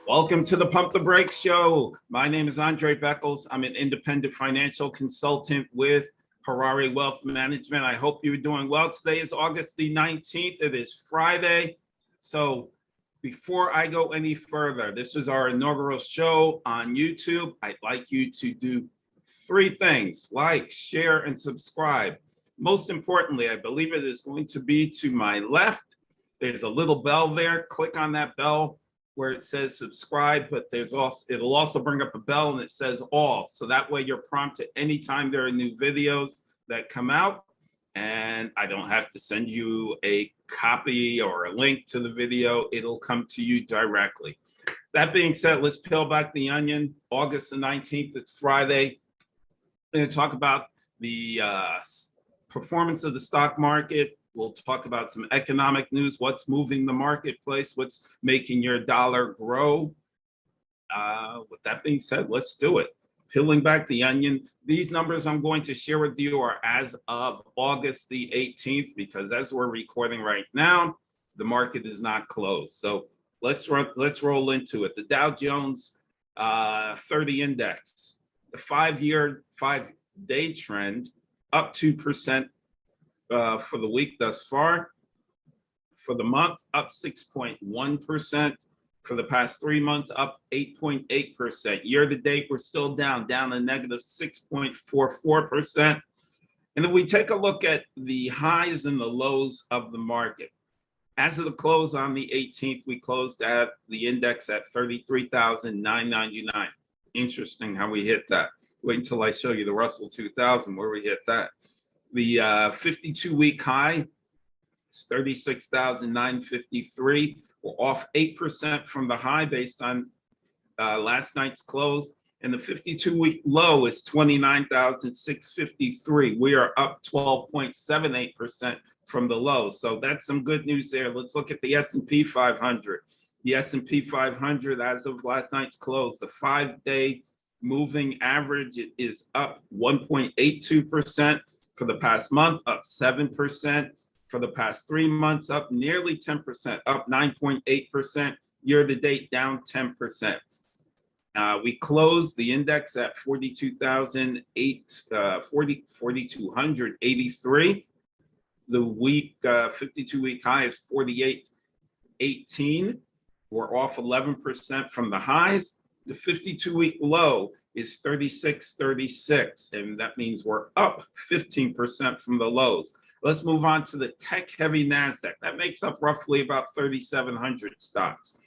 Welcome to the Pump the Brakes Show. My name is Andre Beckles. I'm an independent financial consultant with Harari Wealth Management. I hope you're doing well. Today is August the 19th. It is Friday. So before I go any further, this is our inaugural show on YouTube. I'd like you to do three things: like, share, and subscribe. Most importantly, I believe it is going to be to my left. There's a little bell there. Click on that bell where it says subscribe, but it'll also bring up a bell and it says all. So that way you're prompted anytime there are new videos that come out, and I don't have to send you a copy or a link to the video. It'll come to you directly. That being said, let's peel back the onion. August the 19th, it's Friday. We're going to talk about the performance of the stock market. We'll talk about some economic news, what's moving the marketplace, what's making your dollar grow. With that being said, let's do it. Peeling back the onion. These numbers I'm going to share with you are as of August the 18th, because as we're recording right now, the market is not closed. So let's roll into it. The Dow Jones 30 index, the 5-day trend, up 2%. For the week thus far. For the month, up 6.1%. For the past 3 months, up 8.8%. Year to date, we're still down a negative 6.44%. And then we take a look at the highs and the lows of the market. As of the close on the 18th, we closed at the index at 33,999. Interesting how we hit that. Wait until I show you the Russell 2000 where we hit that. The 52-week high is 36,953. We're off 8% from the high based on last night's close. And the 52-week low is 29,653. We are up 12.78% from the low. So that's some good news there. Let's look at the S&P 500. The S&P 500 as of last night's close, the 5-day moving average is up 1.82%. For the past month, up 7%. For the past 3 months, up nearly 10%, up 9.8%. Year to date, down 10%. We closed the index at 4,283. The week 52-week high is 48.18. We're off 11% from the highs. The 52-week low is 36.36, and that means we're up 15% from the lows. Let's move on to the tech-heavy NASDAQ. That makes up roughly about 3,700 stocks,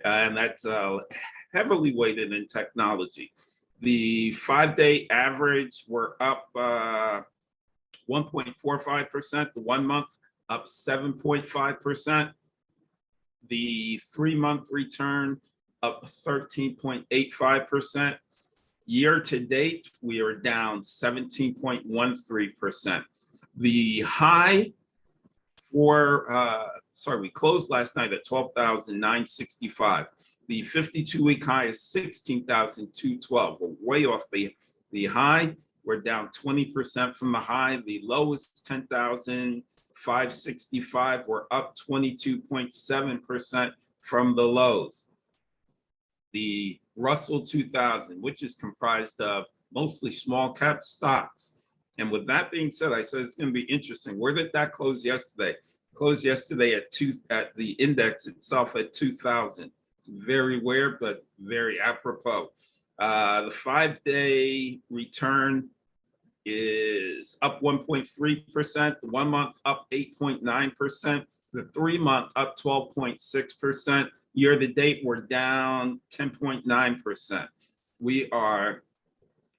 and that's heavily weighted in technology. The 5-day average, we're up 1.45%. The 1 month, up 7.5%. The 3-month return, up 13.85%. Year to date, we are down 17.13%. The high we closed last night at 12,965. The 52-week high is 16,212. We're way off the high. We're down 20% from the high. The low is 10,565. We're up 22.7% from the lows. The Russell 2000, which is comprised of mostly small cap stocks. And with that being said, I said it's going to be interesting. Where did that close yesterday? Closed yesterday at the index itself at 2,000. Very weird, but very apropos. The 5-day return is up 1.3%. The 1 month up 8.9%. The 3 month up 12.6%. Year to date, we're down 10.9%. We are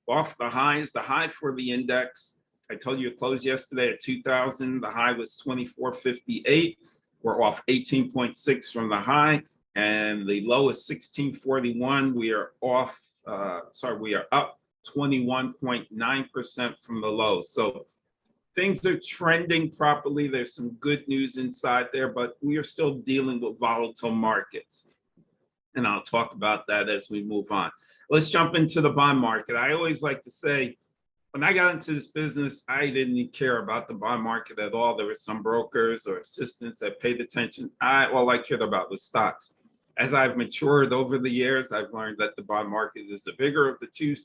off the highs. The high for the index, I told you it closed yesterday at 2,000. The high was 2458. We're off 18.6 from the high, and the low is 1641. We are up 21.9% from the low. So things are trending properly. There's some good news inside there, but we are still dealing with volatile markets. And I'll talk about that as we move on. Let's jump into the bond market. I always like to say, when I got into this business, I didn't care about the bond market at all. There were some brokers or assistants that paid attention. All I cared about was stocks. as I've matured over the years, I've learned that the bond market is the bigger of the two,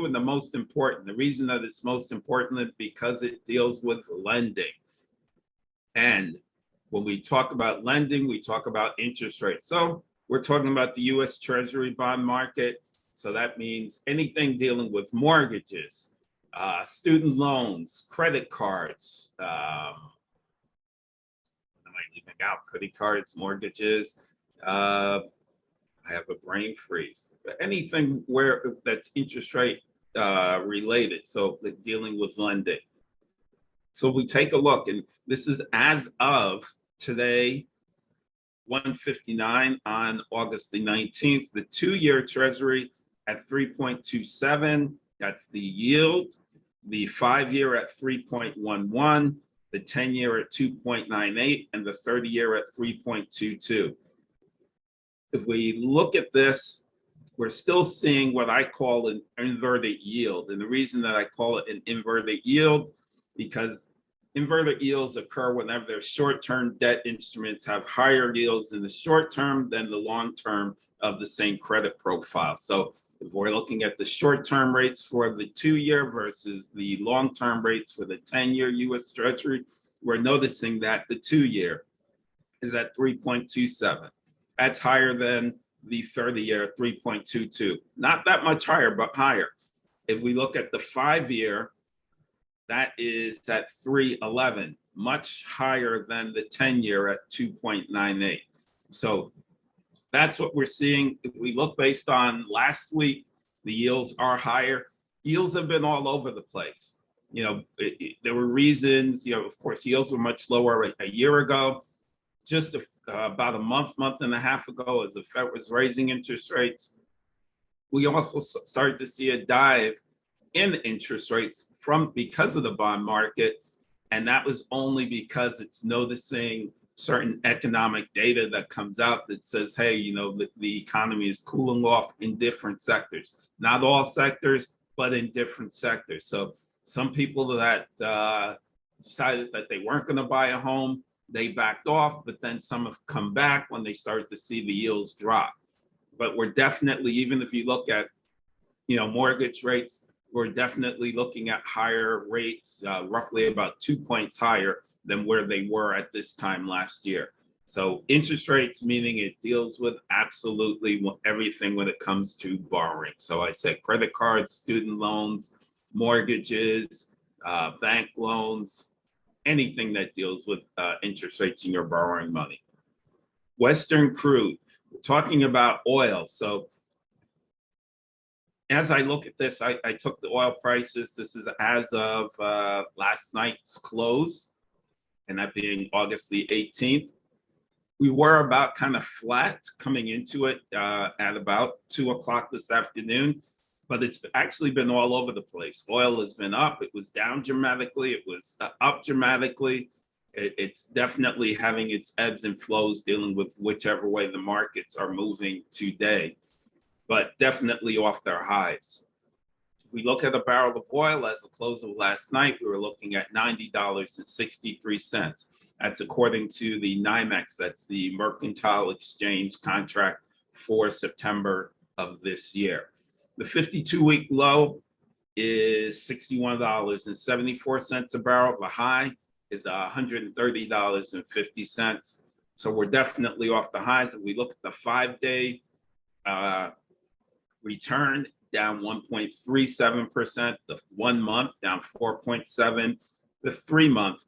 and the most important. The reason that it's most important is because it deals with lending. And when we talk about lending, we talk about interest rates. So we're talking about the US Treasury bond market. So that means anything dealing with mortgages, student loans, credit cards, am I leaving out credit cards, mortgages? I have a brain freeze. Anything where that's interest rate related, so dealing with lending. So if we take a look, and this is as of today, 1:59 on August the 19th, the 2-year Treasury at 3.27, that's the yield. The 5-year at 3.11, the 10-year at 2.98, and the 30-year at 3.22. If we look at this, we're still seeing what I call an inverted yield. And the reason that I call it an inverted yield, because inverted yields occur whenever their short-term debt instruments have higher yields in the short term than the long term of the same credit profile. So if we're looking at the short-term rates for the 2-year versus the long-term rates for the 10-year US Treasury, we're noticing that the 2-year is at 3.27. That's higher than the 30-year, 3.22. Not that much higher, but higher. If we look at the 5-year, that is at 3.11, much higher than the 10-year at 2.98. So that's what we're seeing. If we look based on last week, the yields are higher. Yields have been all over the place. There were reasons, of course, yields were much lower a year ago. Just about a month and a half ago, as the Fed was raising interest rates, we also started to see a dive in interest rates because of the bond market. And that was only because it's noticing certain economic data that comes out that says, hey, the economy is cooling off in different sectors. Not all sectors, but in different sectors. So some people that decided that they weren't going to buy a home, they backed off, but then some have come back when they started to see the yields drop. But we're definitely, even if you look at, mortgage rates, we're definitely looking at higher rates, roughly about 2 points higher than where they were at this time last year. So interest rates, meaning it deals with absolutely everything when it comes to borrowing. So I said credit cards, student loans, mortgages, bank loans, anything that deals with interest rates and your borrowing money. Western crude, we're talking about oil. So as I look at this, I took the oil prices. This is as of last night's close, and that being August the 18th. We were about kind of flat coming into it at about 2 o'clock this afternoon, but it's actually been all over the place. Oil has been up. It was down dramatically. It was up dramatically. It's definitely having its ebbs and flows dealing with whichever way the markets are moving today, but definitely off their highs. If we look at a barrel of oil as the close of last night, we were looking at $90.63. That's according to the NYMEX, that's the Mercantile Exchange contract for September of this year. The 52-week low is $61.74 a barrel. The high is $130.50. So we're definitely off the highs. If we look at the 5-day return, down 1.37%. The 1 month down 4.7%. The 3 month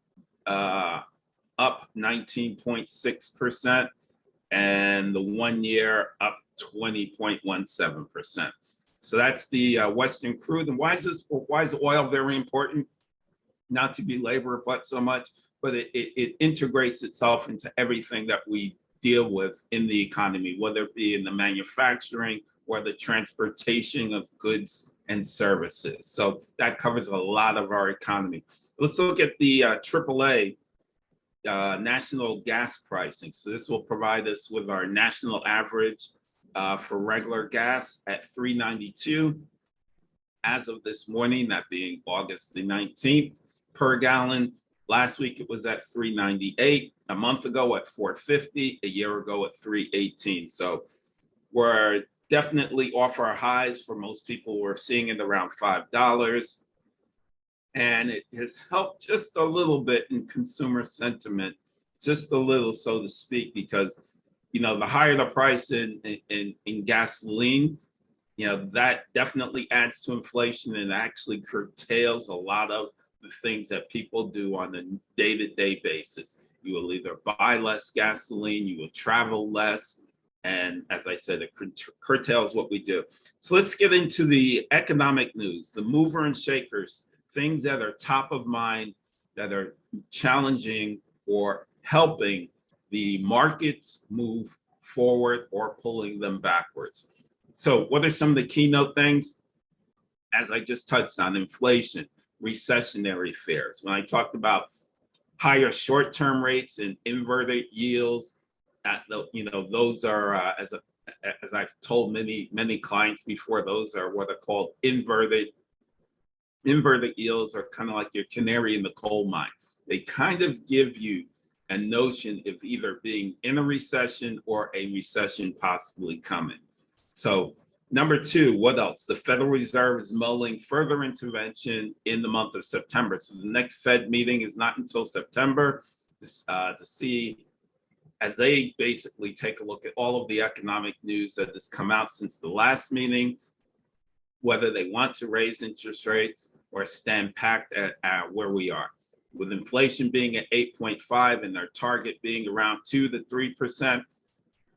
up 19.6%, and the 1 year up 20.17%. So that's the Western crude. And why is oil very important? Not to belabor but so much, but it integrates itself into everything that we deal with in the economy, whether it be in the manufacturing or the transportation of goods and services. So that covers a lot of our economy. Let's look at the AAA national gas pricing. So this will provide us with our national average for regular gas at $3.92 as of this morning, that being August the 19th per gallon. Last week it was at 398, a month ago at 450, a year ago at 318. So we're definitely off our highs. For most people, we're seeing it around $5. And it has helped just a little bit in consumer sentiment, just a little, so to speak, because the higher the price in gasoline, that definitely adds to inflation and actually curtails a lot of the things that people do on a day-to-day basis. You will either buy less gasoline, you will travel less, and as I said, it curtails what we do. So let's get into the economic news, the mover and shakers, things that are top of mind, that are challenging or helping the markets move forward or pulling them backwards. So what are some of the keynote things? As I just touched on, inflation, recessionary fears. When I talked about higher short-term rates and inverted yields, those are, as I've told many clients before, those are what are called inverted yields, are kind of like your canary in the coal mine. They kind of give you a notion of either being in a recession or a recession possibly coming. So number two, what else? The Federal Reserve is mulling further intervention in the month of September. So the next Fed meeting is not until September to see, as they basically take a look at all of the economic news that has come out since the last meeting, whether they want to raise interest rates or stand packed at where we are. With inflation being at 8.5 and their target being around 2 to 3%,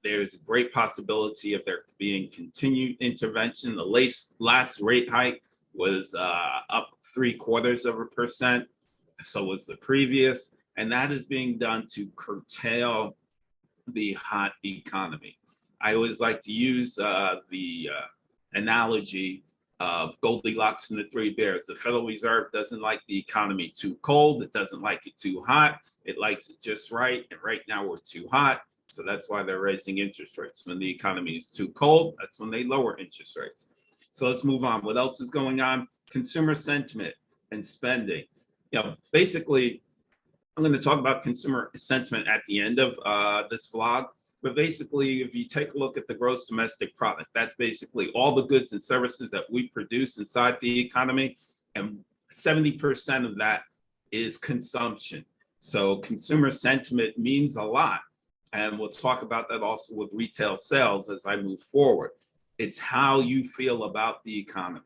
there's a great possibility of there being continued intervention. The last rate hike was up 0.75%, so was the previous, and that is being done to curtail the hot economy. I always like to use the analogy of Goldilocks and the Three Bears. The Federal Reserve doesn't like the economy too cold. It doesn't like it too hot. It likes it just right. And right now we're too hot. So that's why they're raising interest rates. When the economy is too cold, that's when they lower interest rates. So let's move on. What else is going on? Consumer sentiment and spending. Basically, I'm going to talk about consumer sentiment at the end of this vlog. But basically, if you take a look at the gross domestic product, that's basically all the goods and services that we produce inside the economy. And 70% of that is consumption. So consumer sentiment means a lot. And we'll talk about that also with retail sales as I move forward. It's how you feel about the economy.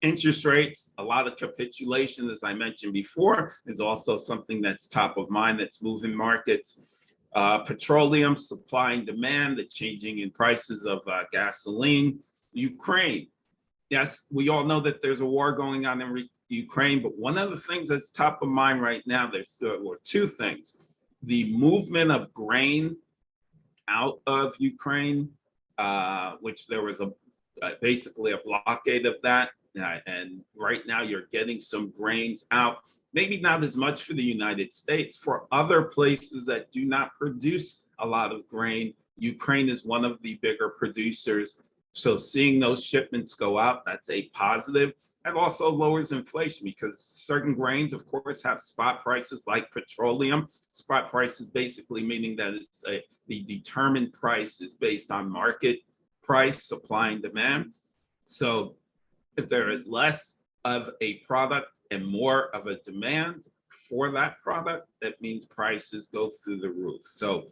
Interest rates, a lot of capitulation, as I mentioned before, is also something that's top of mind, that's moving markets. Petroleum, supply and demand, the changing in prices of gasoline. Ukraine. Yes, we all know that there's a war going on in Ukraine, but one of the things that's top of mind right now, there's two things. The movement of grain out of Ukraine, which there was basically a blockade of that. And right now you're getting some grains out, maybe not as much for the United States, for other places that do not produce a lot of grain. Ukraine is one of the bigger producers. So seeing those shipments go out, that's a positive. And also lowers inflation because certain grains, of course, have spot prices like petroleum. Spot prices basically meaning that it's the determined price is based on market price, supply and demand. So if there is less of a product and more of a demand for that product, that means prices go through the roof. So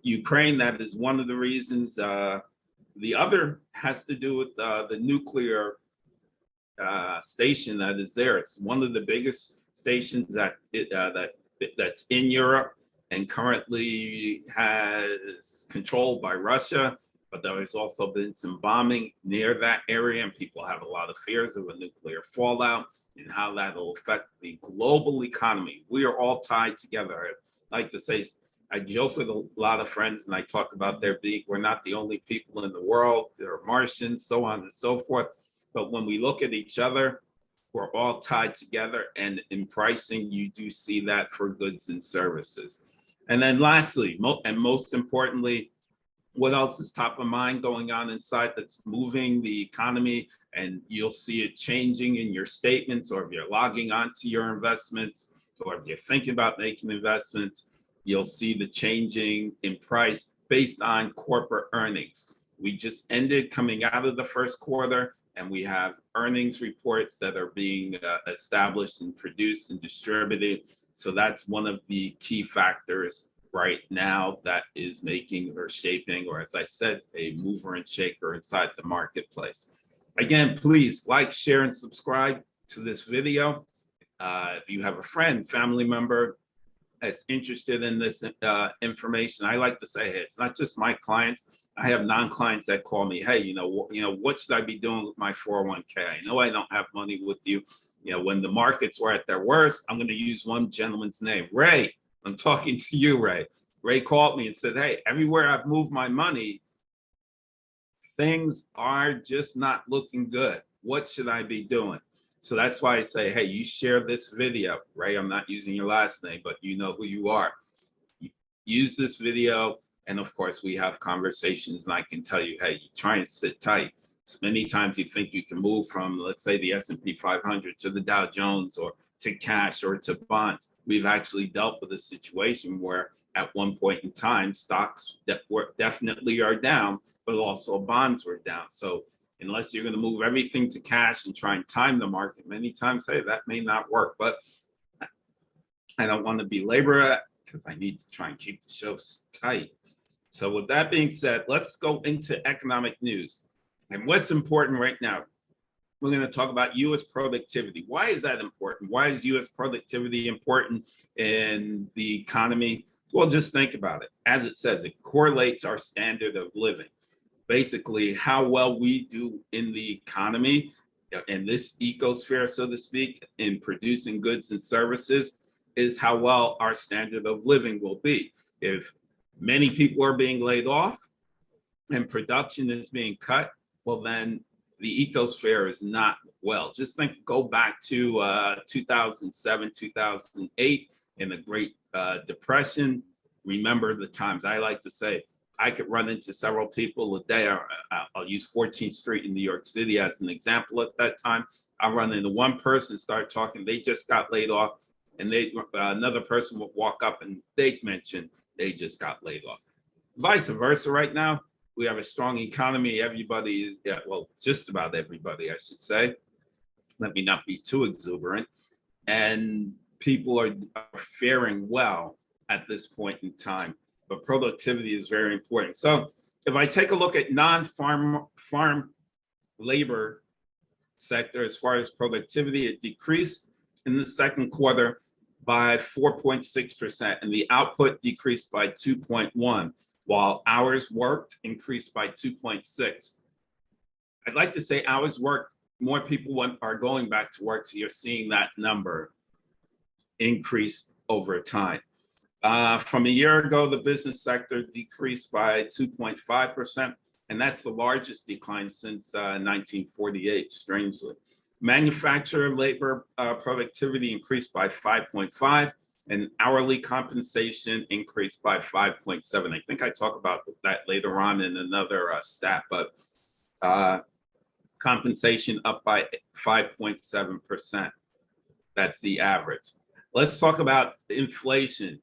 Ukraine, that is one of the reasons. The other has to do with the nuclear station that is there. It's one of the biggest stations that's in Europe and currently has controlled by Russia. But there has also been some bombing near that area, and people have a lot of fears of a nuclear fallout and how that will affect the global economy. We are all tied together. I like to say, I joke with a lot of friends, and I talk about we're not the only people in the world. There are Martians, so on and so forth. But when we look at each other, we're all tied together. And in pricing, you do see that for goods and services. And then lastly, and most importantly, what else is top of mind going on inside that's moving the economy, and you'll see it changing in your statements or if you're logging onto your investments or if you're thinking about making investments, you'll see the changing in price based on corporate earnings. We just ended coming out of the first quarter, and we have earnings reports that are being established and produced and distributed. So that's one of the key factors right now that is making or shaping, or as I said, a mover and shaker inside the marketplace. Again, please like, share, and subscribe to this video. If you have a friend, family member that's interested in this information, I like to say, hey, it's not just my clients. I have non-clients that call me, hey, what should I be doing with my 401k? I know I don't have money with you. When the markets were at their worst, I'm going to use one gentleman's name, Ray. I'm talking to you, Ray. Ray called me and said, hey, everywhere I've moved my money, things are just not looking good. What should I be doing? So that's why I say, hey, you share this video, Ray. I'm not using your last name, but you know who you are. Use this video. And of course, we have conversations, and I can tell you, hey, you try and sit tight. So many times you think you can move from, let's say, the S&P 500 to the Dow Jones or to cash or to bonds. We've actually dealt with a situation where at one point in time, stocks that were definitely are down, but also bonds were down. So unless you're going to move everything to cash and try and time the market, many times, hey, that may not work. But I don't want to belabor it because I need to try and keep the show tight. So with that being said, let's go into economic news. And what's important right now, we're going to talk about U.S. productivity. Why is that important? Why is U.S. productivity important in the economy? Well, just think about it. As it says, it correlates our standard of living. Basically, how well we do in the economy, in this ecosphere, so to speak, in producing goods and services, is how well our standard of living will be. If many people are being laid off and production is being cut, well, then the ecosphere is not well. Just go back to 2007, 2008 in the Great Depression. Remember the times. I like to say I could run into several people a day. I'll use 14th Street in New York City as an example at that time. I run into one person, start talking, they just got laid off, and another person would walk up and they'd mention they just got laid off. Vice versa right now. We have a strong economy. Everybody is, well, just about everybody, I should say. Let me not be too exuberant. And people are faring well at this point in time. But productivity is very important. So if I take a look at non-farm labor sector, as far as productivity, it decreased in the second quarter by 4.6%, and the output decreased by 2.1%, while hours worked increased by 2.6%. I'd like to say hours worked, more people are going back to work, so you're seeing that number increase over time. From a year ago, the business sector decreased by 2.5%, and that's the largest decline since 1948, strangely. Manufacturer labor productivity increased by 5.5%, and hourly compensation increased by 5.7%. I think I talk about that later on in another stat, but compensation up by 5.7%. That's the average. Let's talk about inflation,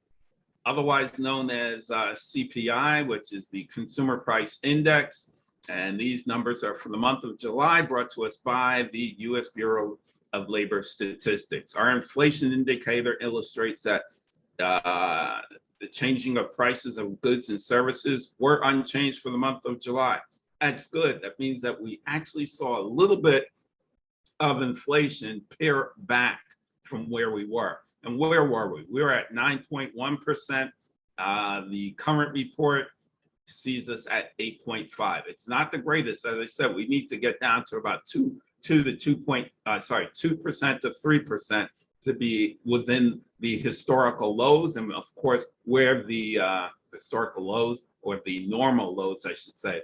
otherwise known as CPI, which is the Consumer Price Index. And these numbers are for the month of July, brought to us by the U.S. Bureau of Labor Statistics. Our inflation indicator illustrates that the changing of prices of goods and services were unchanged for the month of July. That's good. That means that we actually saw a little bit of inflation pare back from where we were. And where were we? We were at 9.1%. The current report sees us at 8.5%. It's not the greatest. As I said, we need to get down to about 2% to 3% to be within the historical lows. And of course, where the historical lows, or the normal lows, I should say.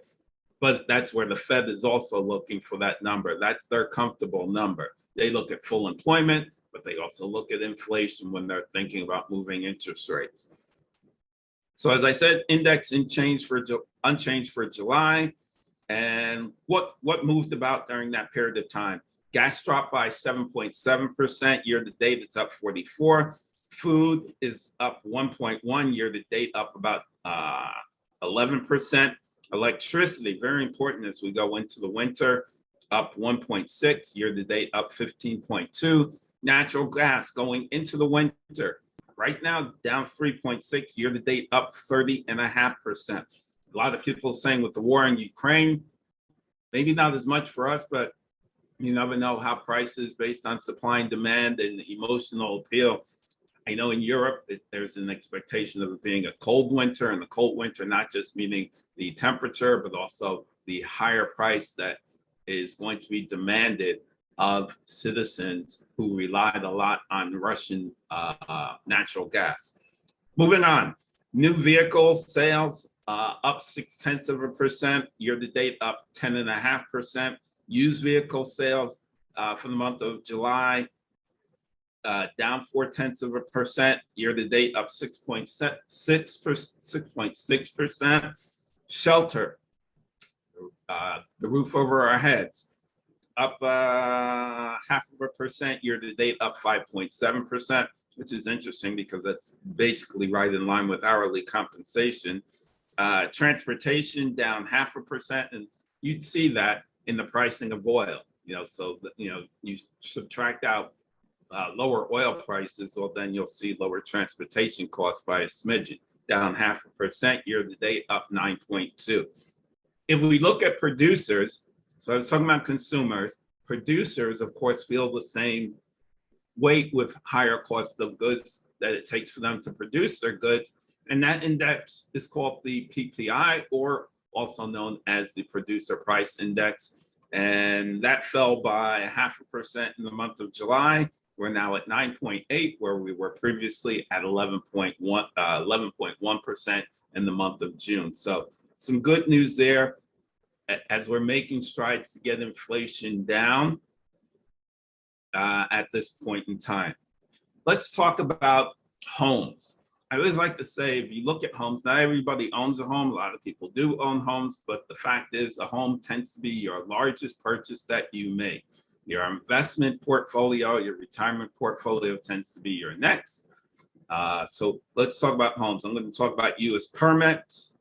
But that's where the Fed is also looking for that number. That's their comfortable number. They look at full employment, but they also look at inflation when they're thinking about moving interest rates. So as I said, index unchanged for July. And what moved about during that period of time? Gas dropped by 7.7%. Year to date, it's up 44%. Food is up 1.1 year to date, up about 11%. Electricity, very important as we go into the winter, up 1.6 year to date, up 15.2. Natural gas going into the winter, right now down 3.6 year to date, up 30.5%. A lot of people saying with the war in Ukraine, maybe not as much for us, but you never know how prices based on supply and demand and emotional appeal. I know in Europe, there's an expectation of it being a cold winter, and the cold winter, not just meaning the temperature, but also the higher price that is going to be demanded of citizens who relied a lot on Russian natural gas. Moving on, new vehicle sales up 0.6% year to date, up 10.5%. Used vehicle sales for the month of July down 0.4% year to date, up 6.6%. Shelter, the roof over our heads, up 0.5% year to date, up 5.7%, which is interesting because that's basically right in line with hourly compensation. Transportation down 0.5%, and you'd see that in the pricing of oil. So you subtract out lower oil prices, well, then you'll see lower transportation costs by a smidgen, down 0.5% year to date, up 9.2. If we look at producers, so I was talking about consumers, producers, of course, feel the same weight with higher cost of goods that it takes for them to produce their goods. And that index is called the PPI, or also known as the Producer Price Index. And that fell by 0.5% in the month of July. We're now at 9.8, where we were previously at 11.1% in the month of June. So some good news there as we're making strides to get inflation down at this point in time. Let's talk about homes. I always like to say, if you look at homes, not everybody owns a home. A lot of people do own homes, but the fact is a home tends to be your largest purchase that you make. Your investment portfolio, your retirement portfolio tends to be your next. So let's talk about homes. I'm going to talk about U.S. permits,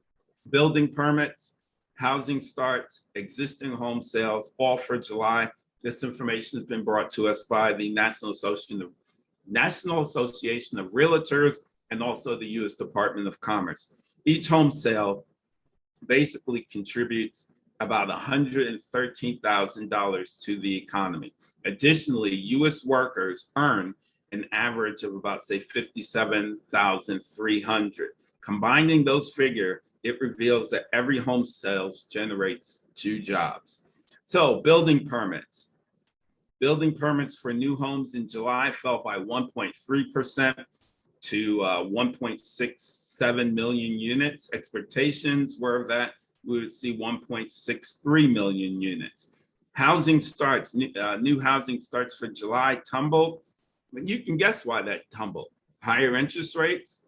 building permits, housing starts, existing home sales, all for July. This information has been brought to us by the National Association of Realtors and also the U.S. Department of Commerce. Each home sale basically contributes about $113,000 to the economy. Additionally, U.S. workers earn an average of about, say, $57,300. Combining those figures, it reveals that every home sales generates 2 jobs. So building permits. Building permits for new homes in July fell by 1.3% to 1.67 million units. Expectations were that we would see 1.63 million units. Housing starts, new housing starts for July tumbled. But you can guess why that tumbled. Higher interest rates,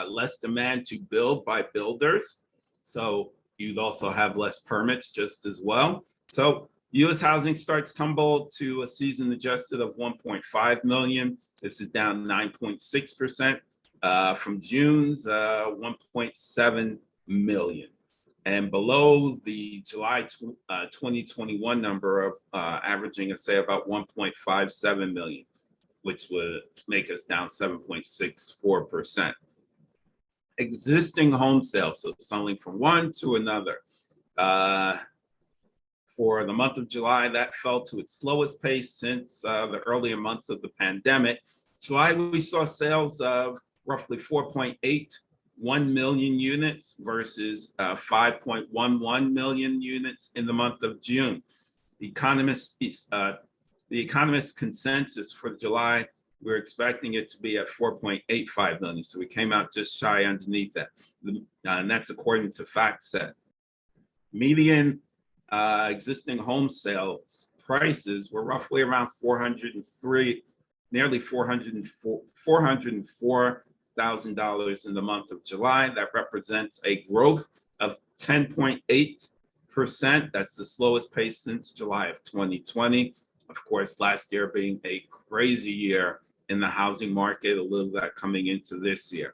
less demand to build by builders. So you'd also have less permits just as well. So U.S. housing starts tumbled to a season adjusted of 1.5 million. This is down 9.6% from June's 1.7 million. And below the July 2021 number of averaging, say, about 1.57 million, which would make us down 7.64%. Existing home sales, so selling from one to another. For the month of July, that fell to its slowest pace since the earlier months of the pandemic. July, we saw sales of roughly 4.81 million units versus 5.11 million units in the month of June. The economist's consensus for July, we're expecting it to be at 4.85 million. So we came out just shy underneath that. And that's according to FactSet. Median existing home sales prices were roughly around nearly $404,000 in the month of July. That represents a growth of 10.8%. That's the slowest pace since July of 2020. Of course, last year being a crazy year in the housing market, a little of that coming into this year.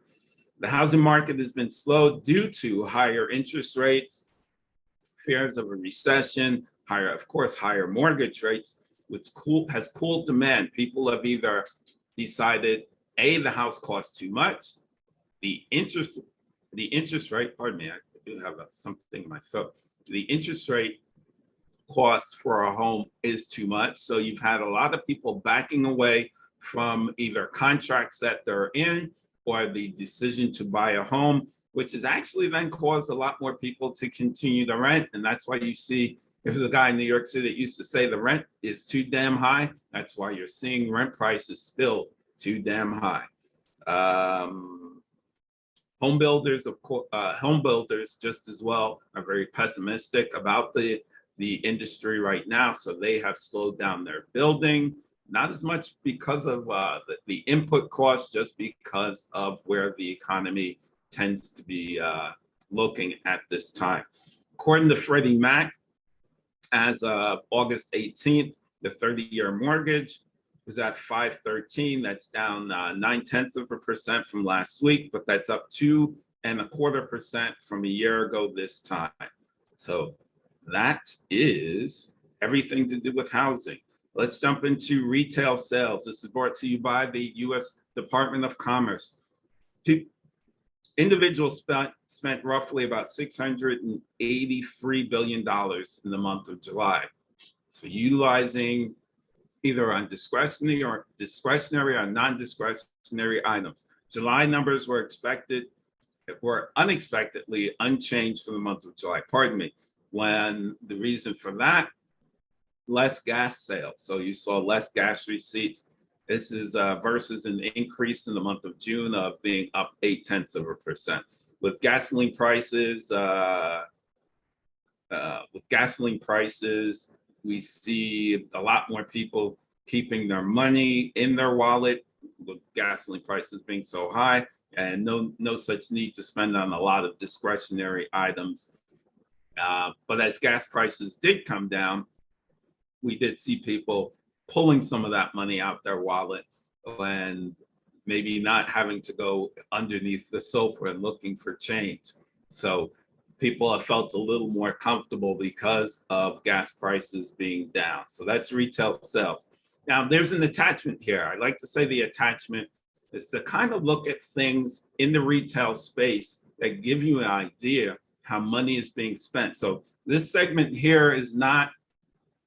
The housing market has been slow due to higher interest rates, fears of a recession, higher mortgage rates, which has cooled demand. People have either decided, A, the house costs too much, the interest rate, pardon me, I do have something in my throat. The interest rate cost for a home is too much. So you've had a lot of people backing away from either contracts that they're in or the decision to buy a home, which has actually then caused a lot more people to continue to rent. And that's why you see, there's a guy in New York City that used to say the rent is too damn high. That's why you're seeing rent prices still too damn high. Home builders, just as well, are very pessimistic about the industry right now. So they have slowed down their building, not as much because of the input costs, just because of where the economy tends to be looking at this time. According to Freddie Mac, as of August 18th, the 30-year mortgage was at 5.13. That's down 0.9% from last week, but that's up 2.25% from a year ago this time. So that is everything to do with housing. Let's jump into retail sales. This is brought to you by the U.S. Department of Commerce. Individuals spent roughly about $683 billion in the month of July. So utilizing either on discretionary or non-discretionary items. July numbers were unexpectedly unchanged for the month of July. Pardon me. When the reason for that, less gas sales. So you saw less gas receipts. This is versus an increase in the month of June of being up 0.8%. With gasoline prices, we see a lot more people keeping their money in their wallet with gasoline prices being so high, and no such need to spend on a lot of discretionary items. But as gas prices did come down, we did see people pulling some of that money out their wallet and maybe not having to go underneath the sofa and looking for change. So people have felt a little more comfortable because of gas prices being down. So that's retail sales. Now, there's an attachment here. I like to say the attachment is to kind of look at things in the retail space that give you an idea how money is being spent. So this segment here is not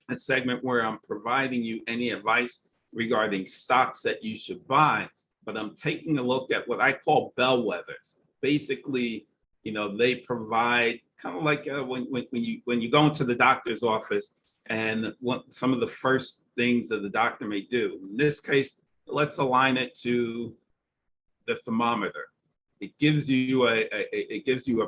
a segment where I'm providing you any advice regarding stocks that you should buy, but I'm taking a look at what I call bellwethers. Basically, they provide kind of like when you go into the doctor's office, and some of the first things that the doctor may do. In this case, let's align it to the thermometer. It gives you a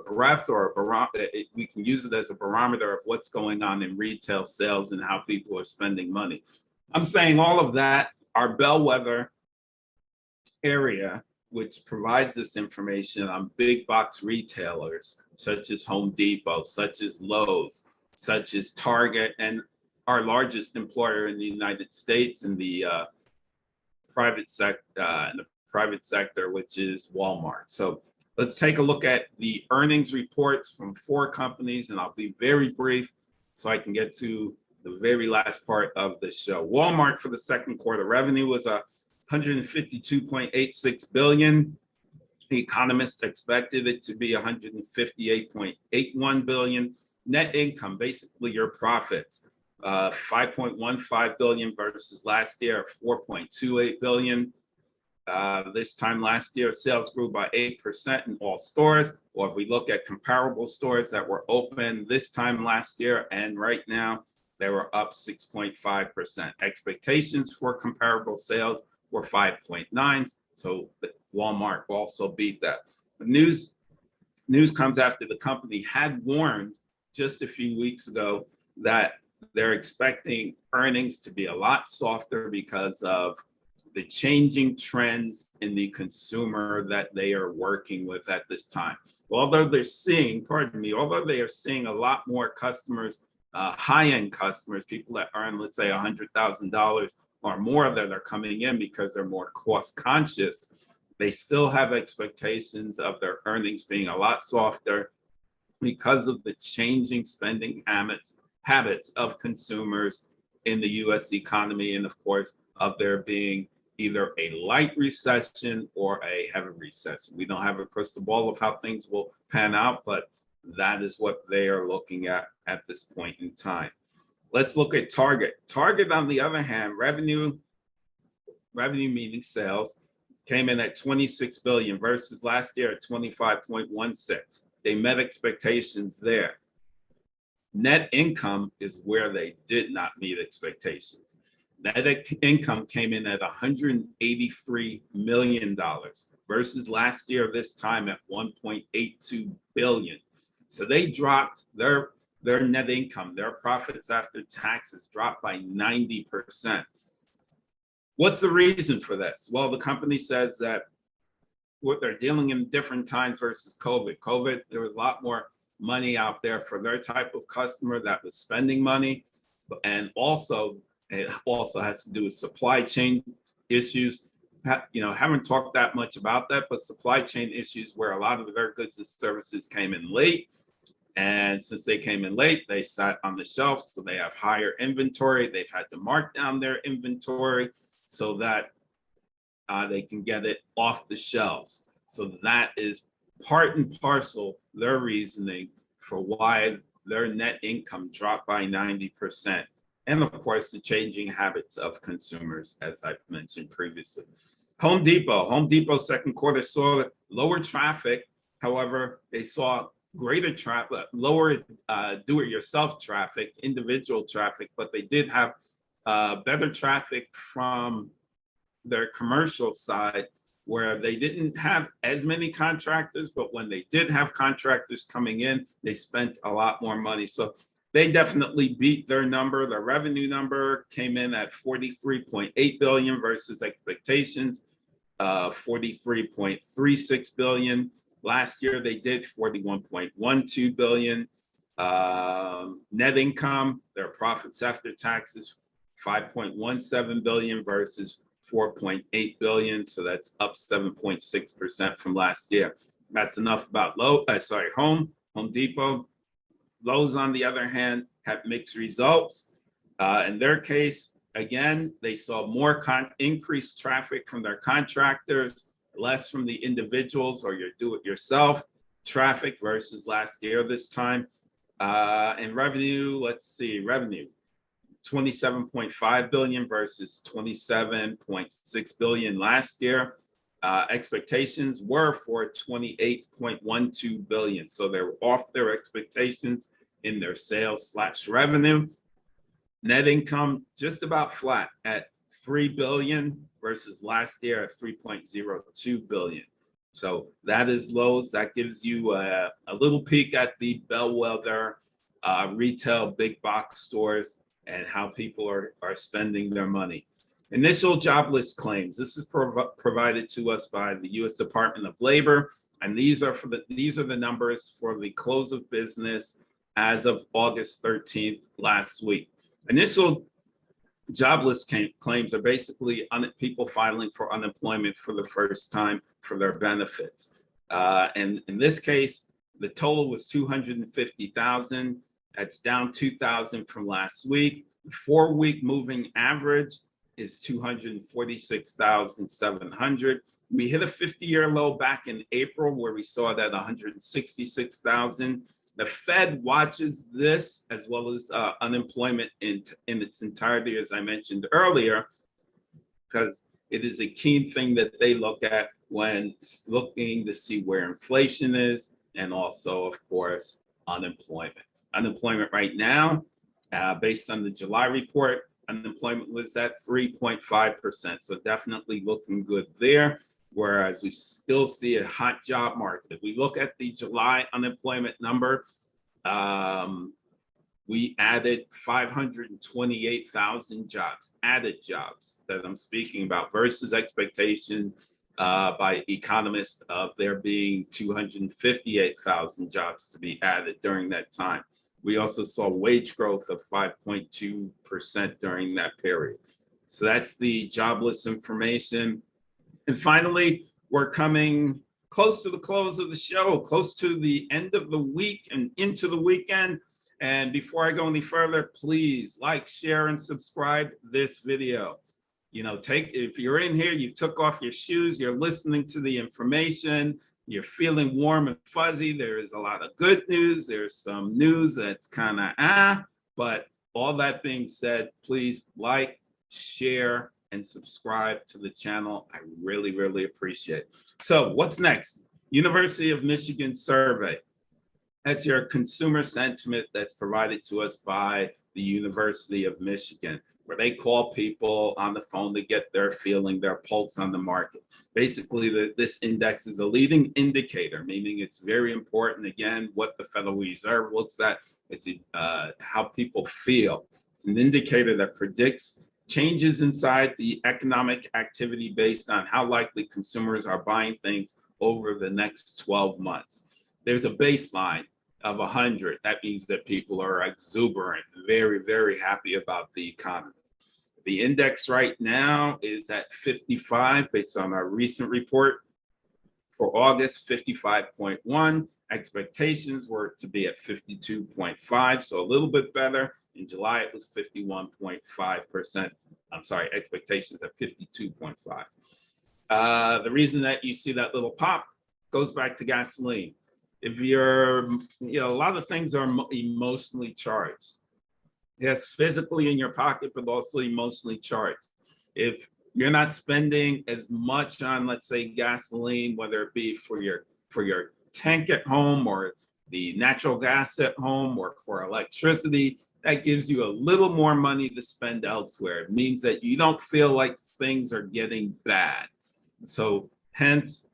breath or a barometer. We can use it as a barometer of what's going on in retail sales and how people are spending money. I'm saying all of that, our bellwether area, which provides this information on big box retailers such as Home Depot, such as Lowe's, such as Target, and our largest employer in the United States in the private sector, which is Walmart. So let's take a look at the earnings reports from 4 companies, and I'll be very brief so I can get to the very last part of the show. Walmart for the second quarter revenue was $152.86 billion. The economists expected it to be $158.81 billion. Net income, basically your profits, $5.15 billion versus last year of $4.28 billion. This time last year, sales grew by 8% in all stores. Or if we look at comparable stores that were open this time last year and right now, they were up 6.5%. Expectations for comparable sales were 5.9. So Walmart also beat that. The news comes after the company had warned just a few weeks ago that they're expecting earnings to be a lot softer because of the changing trends in the consumer that they are working with at this time. Although they are seeing a lot more customers, high-end customers, people that earn, let's say, $100,000 or more that are coming in because they're more cost conscious, they still have expectations of their earnings being a lot softer because of the changing spending habits of consumers in the US economy, and of course, of there being either a light recession or a heavy recession. We don't have a crystal ball of how things will pan out, but that is what they are looking at this point in time. Let's look at Target. Target, on the other hand, revenue meaning sales, came in at 26 billion versus last year at 25.16. They met expectations there. Net income is where they did not meet expectations. Net income came in at $183 million versus last year this time at 1.82 billion. So they dropped their net income, their profits after taxes dropped by 90%. What's the reason for this? Well, the company says that what they're dealing in different times versus COVID. COVID, there was a lot more money out there for their type of customer that was spending money. And also, it also has to do with supply chain issues. Haven't talked that much about that, but supply chain issues where a lot of their goods and services came in late. And since they came in late, they sat on the shelf, so they have higher inventory. They've had to mark down their inventory so that they can get it off the shelves. So that is part and parcel their reasoning for why their net income dropped by 90%. And of course, the changing habits of consumers, as I've mentioned previously. Home Depot second quarter saw lower traffic. However, they saw greater traffic, lower do-it-yourself traffic, individual traffic, but they did have better traffic from their commercial side, where they didn't have as many contractors, but when they did have contractors coming in, they spent a lot more money. So they definitely beat their number. Their revenue number came in at 43.8 billion versus expectations, 43.36 billion. Last year, they did 41.12 billion. Net income, their profits after taxes, 5.17 billion versus 4.8 billion. So that's up 7.6% from last year. That's enough about Home Depot. Lowe's, on the other hand, had mixed results. In their case, again, they saw more increased traffic from their contractors, less from the individuals or your do-it-yourself traffic versus last year this time. And revenue, revenue, 27.5 billion versus 27.6 billion last year. Expectations were for 28.12 billion. So they're off their expectations in their sales / revenue. Net income just about flat at 3 billion versus last year at 3.02 billion. So that is Lowe's. That gives you a little peek at the bellwether retail big box stores and how people are spending their money. Initial jobless claims. This is provided to us by the U.S. Department of Labor, and these are the numbers for the close of business as of August 13th last week. Initial jobless claims are basically people filing for unemployment for the first time for their benefits. And in this case, the total was 250,000. That's down 2,000 from last week. The 4-week moving average is 246,700. We hit a 50-year low back in April where we saw that 166,000. The Fed watches this as well as unemployment in its entirety, as I mentioned earlier, because it is a key thing that they look at when looking to see where inflation is and also, of course, unemployment. Unemployment right now, based on the July report, unemployment was at 3.5%. So definitely looking good there, whereas we still see a hot job market. If we look at the July unemployment number, we added 528,000 jobs, added jobs that I'm speaking about versus expectation by economists of there being 258,000 jobs to be added during that time. We also saw wage growth of 5.2% during that period. So that's the jobless information. And finally, we're coming close to the close of the show, close to the end of the week and into the weekend. And before I go any further, please like, share, and subscribe this video. You know, if you're in here, you took off your shoes, you're listening to the information, you're feeling warm and fuzzy. There is a lot of good news. There's some news that's kind of but all that being said, please like, share, and subscribe to the channel. I really, really appreciate it. So what's next? University of Michigan survey. That's your consumer sentiment that's provided to us by the University of Michigan, where they call people on the phone to get their feeling, their pulse on the market. Basically, this index is a leading indicator, meaning it's very important, again, what the Federal Reserve looks at. It's how people feel. It's an indicator that predicts changes inside the economic activity based on how likely consumers are buying things over the next 12 months. There's a baseline of 100. That means that people are exuberant, very, very happy about the economy. The index right now is at 55 based on our recent report. For August, 55.1. Expectations were to be at 52.5, so a little bit better. In July, it was 51.5%. I'm sorry, expectations at 52.5. The reason that you see that little pop goes back to gasoline. If you're, a lot of things are emotionally charged. Yes, physically in your pocket, but also emotionally charged. If you're not spending as much on, let's say, gasoline, whether it be for your tank at home or the natural gas at home or for electricity, that gives you a little more money to spend elsewhere. It means that you don't feel like things are getting bad. So hence,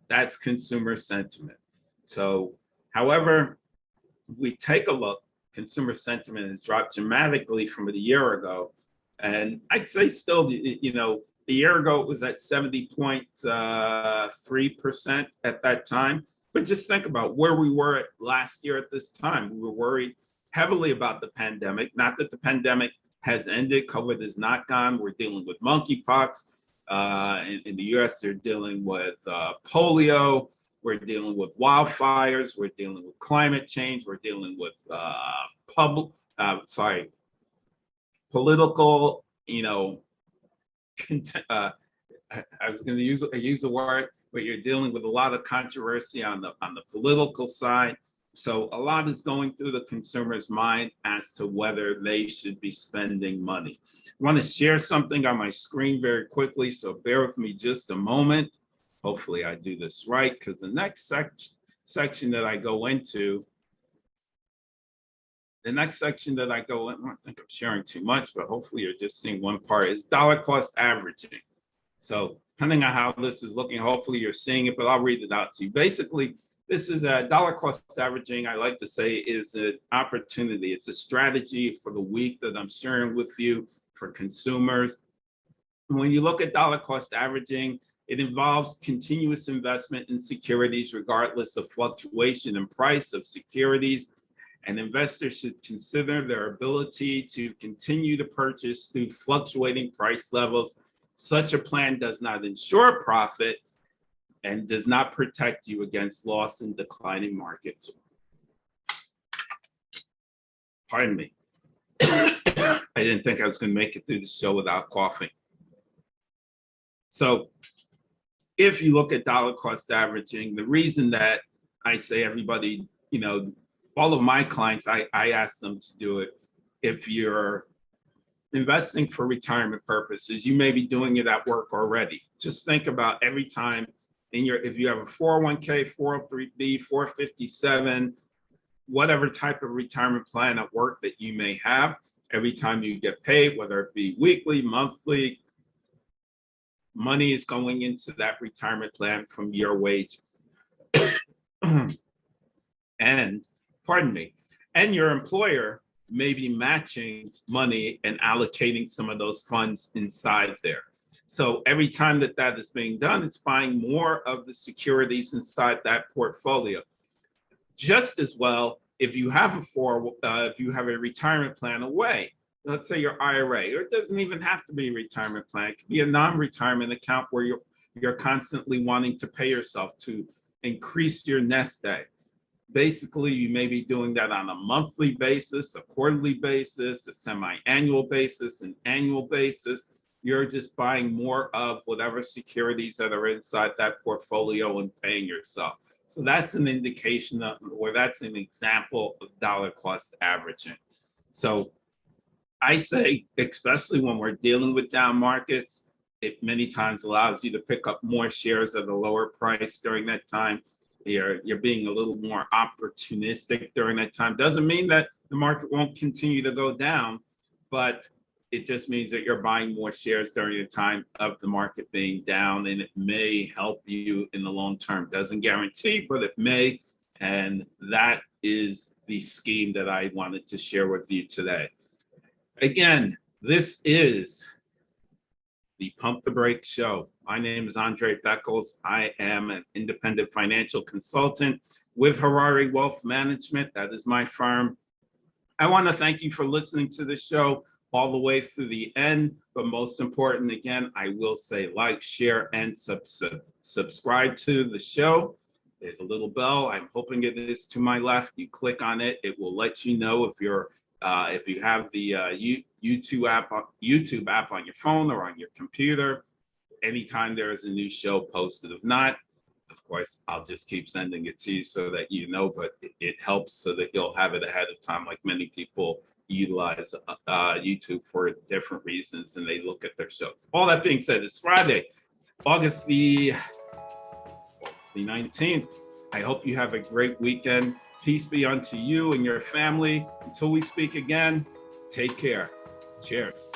that's consumer sentiment. So, however, if we take a look, consumer sentiment has dropped dramatically from a year ago. And I'd say still, a year ago it was at 70.3% at that time. But just think about where we were at last year at this time. We were worried heavily about the pandemic. Not that the pandemic has ended. COVID is not gone. We're dealing with monkeypox. In the US, they're dealing with polio. We're dealing with wildfires. We're dealing with climate change. We're dealing with political, I was going to use a word, but you're dealing with a lot of controversy on the political side. So a lot is going through the consumer's mind as to whether they should be spending money. I want to share something on my screen very quickly, so bear with me just a moment. Hopefully I do this right, because the next section that I go into, I don't think I'm sharing too much, but hopefully you're just seeing one part, is dollar cost averaging. So depending on how this is looking, hopefully you're seeing it, but I'll read it out to you. Basically, this is a dollar cost averaging, I like to say, is an opportunity. It's a strategy for the week that I'm sharing with you for consumers. When you look at dollar cost averaging, it involves continuous investment in securities regardless of fluctuation in price of securities, and investors should consider their ability to continue to purchase through fluctuating price levels. Such a plan does not ensure profit and does not protect you against loss in declining markets. Pardon me. I didn't think I was going to make it through the show without coughing. So if you look at dollar cost averaging, the reason that I say everybody, all of my clients, I ask them to do it. If you're investing for retirement purposes, you may be doing it at work already. Just think about every time if you have a 401k, 403b, 457, whatever type of retirement plan at work that you may have, every time you get paid, whether it be weekly, monthly, money is going into that retirement plan from your wages. And your employer may be matching money and allocating some of those funds inside there. So every time that is being done, it's buying more of the securities inside that portfolio. Just as well, if you have a retirement plan away, let's say your IRA, or it doesn't even have to be a retirement plan. It could be a non-retirement account where you're constantly wanting to pay yourself to increase your nest egg. Basically, you may be doing that on a monthly basis, a quarterly basis, a semi-annual basis, an annual basis. You're just buying more of whatever securities that are inside that portfolio and paying yourself. So that's an indication of, or that's an example of dollar cost averaging. So I say, especially when we're dealing with down markets, it many times allows you to pick up more shares at a lower price during that time. You're being a little more opportunistic during that time. Doesn't mean that the market won't continue to go down, but it just means that you're buying more shares during the time of the market being down, and it may help you in the long term. Doesn't guarantee, but it may. And that is the scheme that I wanted to share with you today. Again, this is the Pump the Brakes Show. My name is Andre Beckles. I am an independent financial consultant with Harari Wealth Management. That is my firm. I want to thank you for listening to the show all the way through the end. But most important, again, I will say like, share, and subscribe to the show. There's a little bell. I'm hoping it is to my left. You click on it. It will let you know if you have the YouTube app on your phone or on your computer, anytime there is a new show posted. If not, of course, I'll just keep sending it to you so that you know, but it helps so that you'll have it ahead of time, like many people utilize YouTube for different reasons and they look at their shows. All that being said, it's Friday, August the 19th. I hope you have a great weekend. Peace be unto you and your family. Until we speak again, take care. Cheers.